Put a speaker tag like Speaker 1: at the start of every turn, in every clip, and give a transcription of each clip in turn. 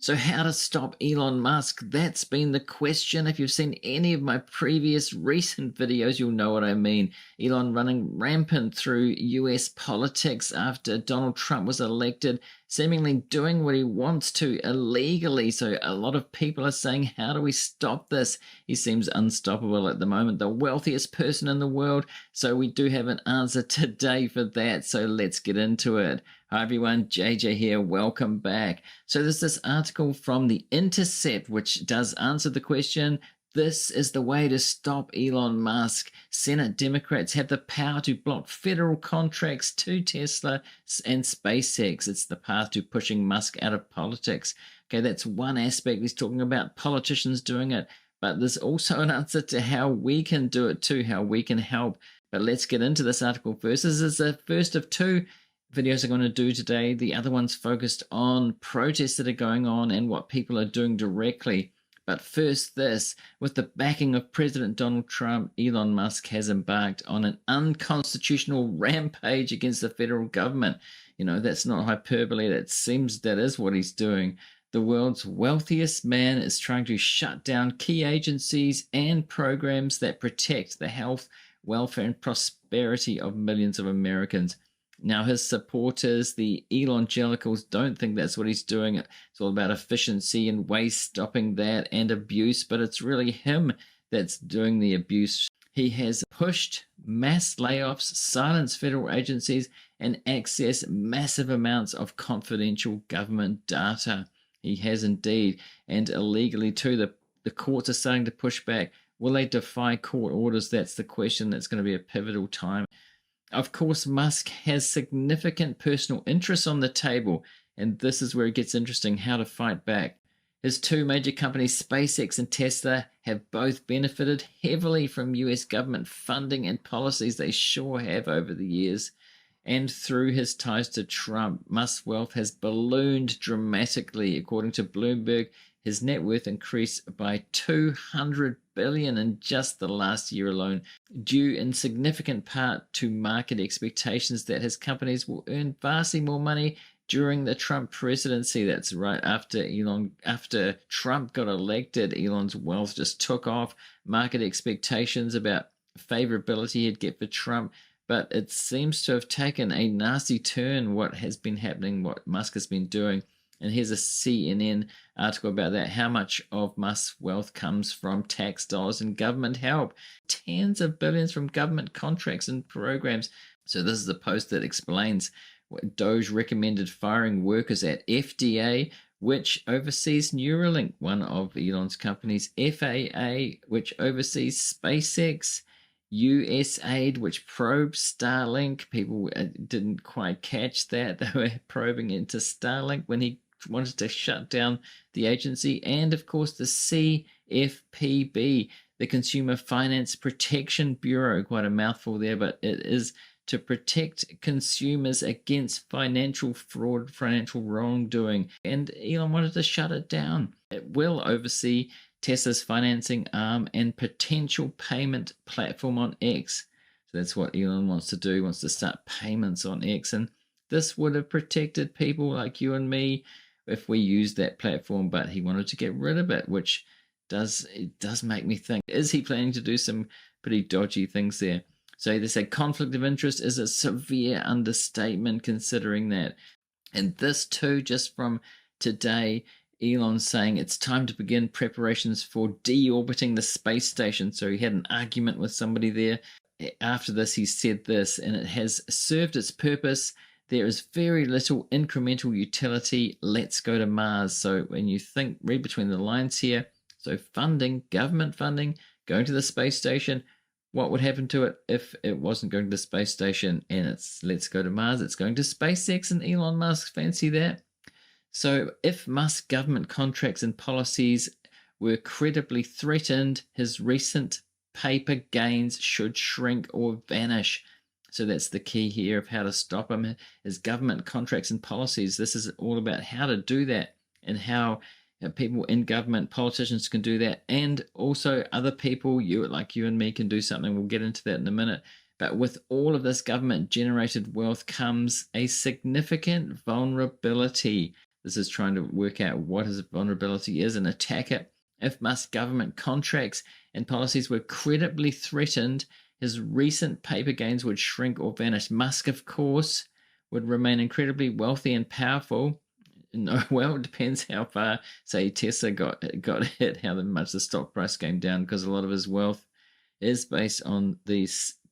Speaker 1: So how to stop Elon Musk? That's been the question. If you've seen any of my previous recent videos, you'll know what I mean. Elon running rampant through US politics after Donald Trump was elected, seemingly doing what he wants to illegally. So a lot of people are saying, how do we stop this? He seems unstoppable at the moment, the wealthiest person in the world. So we do have an answer today for that. So let's get into it. Hi everyone, JJ here, welcome back. So there's this article from the Intercept which does answer the question, this is the way to stop Elon Musk. Senate Democrats have the power to block federal contracts to Tesla and SpaceX. It's the path to pushing Musk out of politics. Okay, that's one aspect. He's talking about politicians doing it, but there's also an answer to how we can do it too, how we can help. But let's get into this article first. This is the first of two videos I'm going to do today. The other one's focused on protests that are going on and what people are doing directly. But first this, with the backing of President Donald Trump, Elon Musk has embarked on an unconstitutional rampage against the federal government. You know, that's not hyperbole. That seems that is what he's doing. The world's wealthiest man is trying to shut down key agencies and programs that protect the health, welfare, and prosperity of millions of Americans. Now, his supporters, the evangelicals, don't think that's what he's doing. It's all about efficiency and waste, stopping that, and abuse, but it's really him that's doing the abuse. He has pushed mass layoffs, silenced federal agencies, and accessed massive amounts of confidential government data. He has indeed, and illegally too. The courts are starting to push back. Will they defy court orders? That's the question. That's going to be a pivotal time. Of course, Musk has significant personal interests on the table, and this is where it gets interesting, how to fight back. His two major companies, SpaceX and Tesla, have both benefited heavily from US government funding and policies. They sure have over the years. And through his ties to Trump, Musk's wealth has ballooned dramatically. According to Bloomberg, his net worth increased by $200 billion in just the last year alone, due in significant part to market expectations that his companies will earn vastly more money during the Trump presidency. That's right, after Trump got elected, Elon's wealth just took off. Market expectations about favorability he'd get for Trump, but it seems to have taken a nasty turn, what has been happening, what Musk has been doing. And here's a CNN article about that. How much of Musk's wealth comes from tax dollars and government help? Tens of billions from government contracts and programs. So this is a post that explains what DOGE recommended firing workers at FDA, which oversees Neuralink, one of Elon's companies, FAA, which oversees SpaceX, USAID, which probes Starlink. People didn't quite catch that. They were probing into Starlink when he wanted to shut down the agency. And of course the CFPB, the Consumer Finance Protection Bureau, quite a mouthful there, but it is to protect consumers against financial fraud, financial wrongdoing. And Elon wanted to shut it down. It will oversee Tesla's financing arm and potential payment platform on X. So that's what Elon wants to do. He wants to start payments on X. And this would have protected people like you and me if we used that platform, but he wanted to get rid of it, which does make me think, is he planning to do some pretty dodgy things there? So they say conflict of interest is a severe understatement considering that. And this too, just from today, Elon's saying it's time to begin preparations for deorbiting the space station. So he had an argument with somebody there. After this, he said this, and it has served its purpose. There is very little incremental utility. Let's go to Mars. So when you think, read between the lines here. So funding, government funding, going to the space station. What would happen to it if it wasn't going to the space station? And it's let's go to Mars. It's going to SpaceX and Elon Musk. Fancy that? So if Musk's government contracts and policies were credibly threatened, his recent paper gains should shrink or vanish. So that's the key here of how to stop him, is government contracts and policies. This is all about how to do that and how people in government, politicians can do that. And also other people, like you and me, can do something. We'll get into that in a minute. But with all of this government generated wealth comes a significant vulnerability. This is trying to work out what his vulnerability is and attack it. If Musk's government contracts and policies were credibly threatened, his recent paper gains would shrink or vanish. Musk, of course, would remain incredibly wealthy and powerful. No, well, it depends how far, say, Tesla got hit, how much the stock price came down, because a lot of his wealth is based on the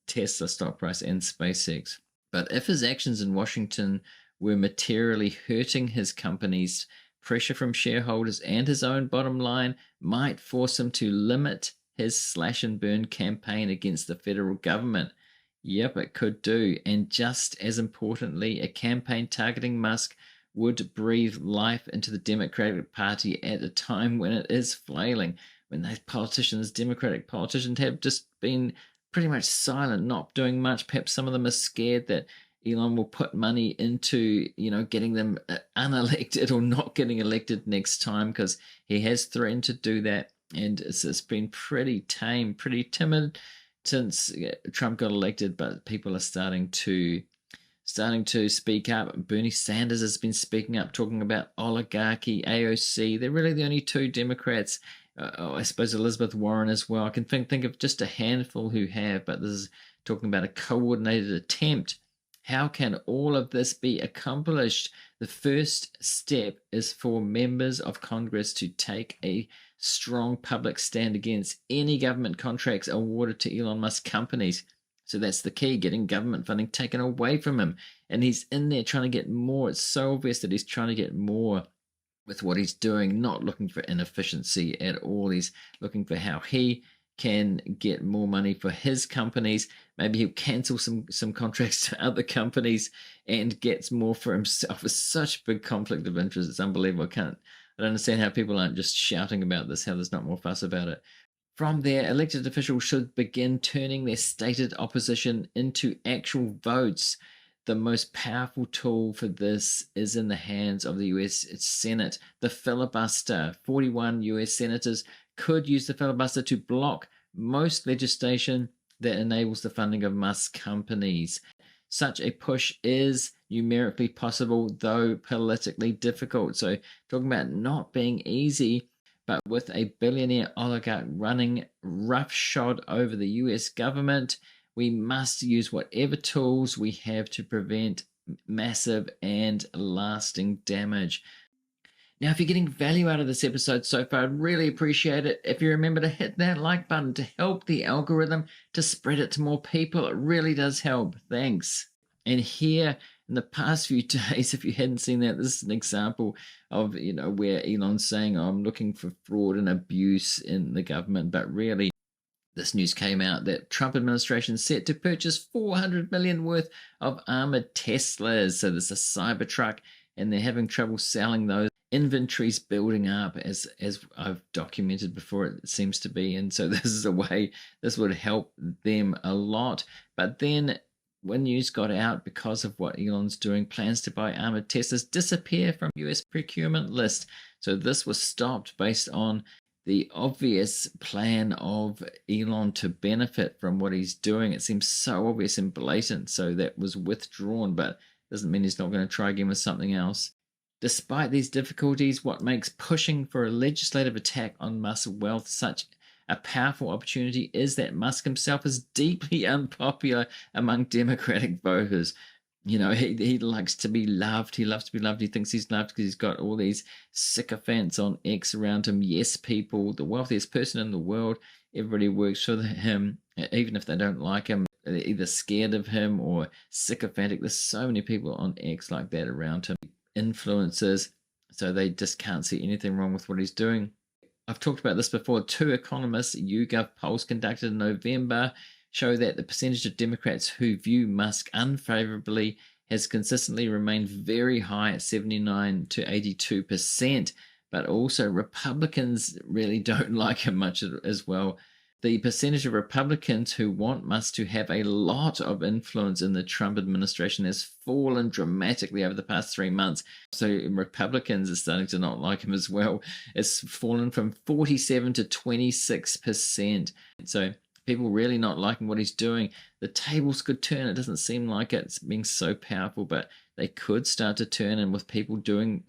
Speaker 1: Tesla stock price and SpaceX. But if his actions in Washington were materially hurting his companies, pressure from shareholders and his own bottom line might force him to limit his slash and burn campaign against the federal government. Yep, it could do. And just as importantly, a campaign targeting Musk would breathe life into the Democratic Party at a time when it is flailing, when those politicians, Democratic politicians, have just been pretty much silent, not doing much. Perhaps some of them are scared that Elon will put money into, getting them unelected or not getting elected next time, because he has threatened to do that. And it's been pretty tame, pretty timid since Trump got elected, but people are starting to speak up. Bernie Sanders has been speaking up, talking about oligarchy, AOC. They're really the only two Democrats. I suppose Elizabeth Warren as well. I can think of just a handful who have, but this is talking about a coordinated attempt. How can all of this be accomplished? The first step is for members of Congress to take a strong public stand against any government contracts awarded to Elon Musk companies. So that's the key, getting government funding taken away from him. And he's in there trying to get more. It's so obvious that he's trying to get more with what he's doing, not looking for inefficiency at all. He's looking for how he can get more money for his companies. Maybe he'll cancel some contracts to other companies and gets more for himself. It's such a big conflict of interest. It's unbelievable. I don't understand how people aren't just shouting about this, how there's not more fuss about it. From there, elected officials should begin turning their stated opposition into actual votes. The most powerful tool for this is in the hands of the US Senate. The filibuster. 41 US senators could use the filibuster to block most legislation that enables the funding of Musk companies. Such a push is numerically possible, though politically difficult. So talking about not being easy, but with a billionaire oligarch running roughshod over the US government, we must use whatever tools we have to prevent massive and lasting damage. Now, if you're getting value out of this episode so far, I'd really appreciate it if you remember to hit that like button to help the algorithm to spread it to more people. It really does help. Thanks. And here in the past few days, if you hadn't seen that, this is an example of, where Elon's saying, I'm looking for fraud and abuse in the government, but really this news came out that Trump administration is set to purchase $400 million worth of armored Teslas. So there's a Cybertruck, and they're having trouble selling those. Inventories building up, as I've documented before, it seems to be. And so this is a way this would help them a lot. But then when news got out, because of what Elon's doing, plans to buy armored Teslas disappear from US procurement list. So this was stopped based on the obvious plan of Elon to benefit from what he's doing. It seems so obvious and blatant, so that was withdrawn, but doesn't mean he's not going to try again with something else. Despite these difficulties, what makes pushing for a legislative attack on Musk's wealth such a powerful opportunity is that Musk himself is deeply unpopular among Democratic voters. He likes to be loved. He loves to be loved. He thinks he's loved because he's got all these sycophants on X around him. Yes, people, the wealthiest person in the world. Everybody works for him, even if they don't like him. They're either scared of him or sycophantic. There's so many people on X like that around him. Influencers, so they just can't see anything wrong with what he's doing. I've talked about this before. 2 economists' YouGov polls conducted in November show that the percentage of Democrats who view Musk unfavorably has consistently remained very high at 79 to 82%, but also Republicans really don't like him much as well. The percentage of Republicans who want Musk to have a lot of influence in the Trump administration has fallen dramatically over the past 3 months. So Republicans are starting to not like him as well. It's fallen from 47 to 26%. So people really not liking what he's doing. The tables could turn. It doesn't seem like it's being so powerful, but they could start to turn in with people doing,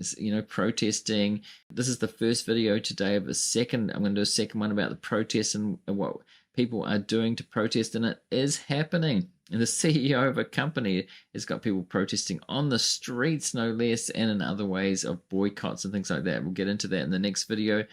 Speaker 1: protesting. This is the first video today of a second. I'm going to do a second one about the protests and what people are doing to protest, and it is happening. And the CEO of a company has got people protesting on the streets, no less, and in other ways of boycotts and things like that. We'll get into that in the next video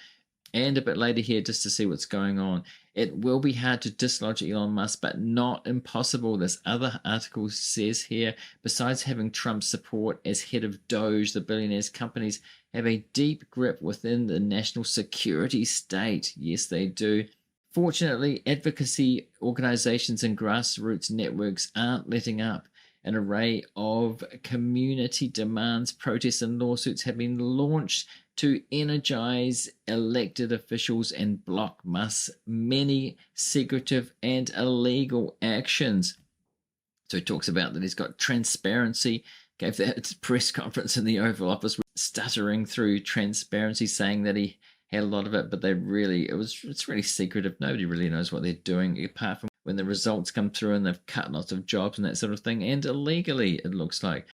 Speaker 1: and a bit later here just to see what's going on. It will be hard to dislodge Elon Musk, but not impossible. This other article says here, besides having Trump's support as head of DOGE, the billionaire's companies have a deep grip within the national security state. Yes, they do. Fortunately, advocacy organizations and grassroots networks aren't letting up. An array of community demands, protests, and lawsuits have been launched to energize elected officials and block Musk's many secretive and illegal actions. So he talks about that he's got transparency, gave that press conference in the Oval Office, stuttering through transparency, saying that he had a lot of it, but it's really secretive. Nobody really knows what they're doing, apart from when the results come through and they've cut lots of jobs and that sort of thing, and illegally, it looks like.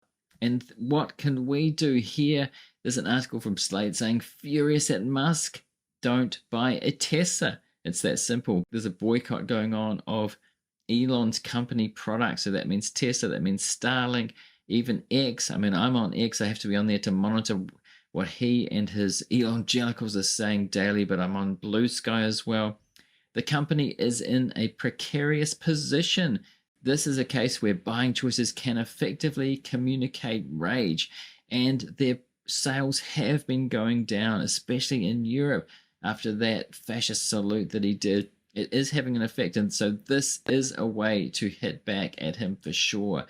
Speaker 1: And what can we do here? There's an article from Slate saying, furious at Musk, don't buy a Tesla. It's that simple. There's a boycott going on of Elon's company products. So that means Tesla, that means Starlink, even X. I mean, I'm on X. I have to be on there to monitor what he and his evangelicals are saying daily, but I'm on Blue Sky as well. The company is in a precarious position. This is a case where buying choices can effectively communicate rage, and their sales have been going down, especially in Europe after that fascist salute that he did. It is having an effect, and so this is a way to hit back at him for sure.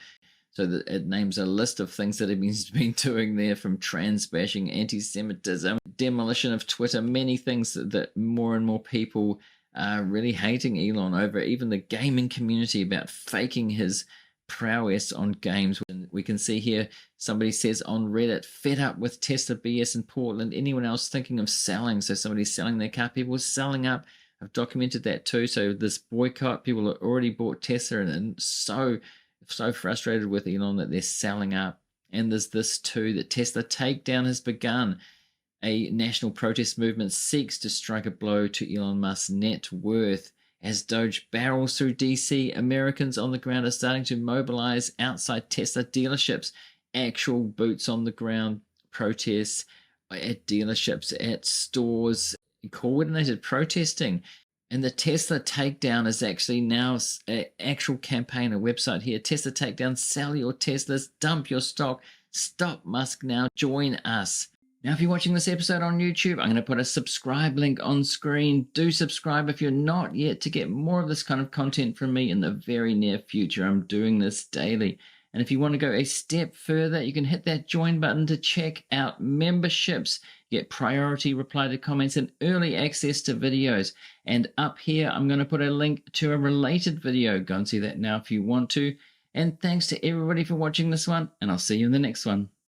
Speaker 1: So that it names a list of things that he's been doing there, from trans bashing, anti-Semitism, demolition of Twitter, many things that more and more people are really hating Elon over, even the gaming community, about faking his prowess on games. We can see here, somebody says on Reddit, fed up with Tesla BS in Portland. Anyone else thinking of selling? So somebody's selling their car. People are selling up. I've documented that too. So this boycott, people have already bought Tesla and so frustrated with Elon that they're selling up. And there's this too, that Tesla takedown has begun. A national protest movement seeks to strike a blow to Elon Musk's net worth. As Doge barrels through DC, Americans on the ground are starting to mobilize outside Tesla dealerships. Actual boots on the ground protests at dealerships, at stores, coordinated protesting. And the Tesla takedown is actually now an actual campaign, a website here. Tesla takedown, sell your Teslas, dump your stock, stop Musk now, join us. Now, if you're watching this episode on YouTube, I'm going to put a subscribe link on screen. Do subscribe if you're not yet, to get more of this kind of content from me in the very near future. I'm doing this daily. And if you want to go a step further, you can hit that join button to check out memberships, get priority reply to comments, and early access to videos. And up here, I'm going to put a link to a related video. Go and see that now if you want to. And thanks to everybody for watching this one, and I'll see you in the next one.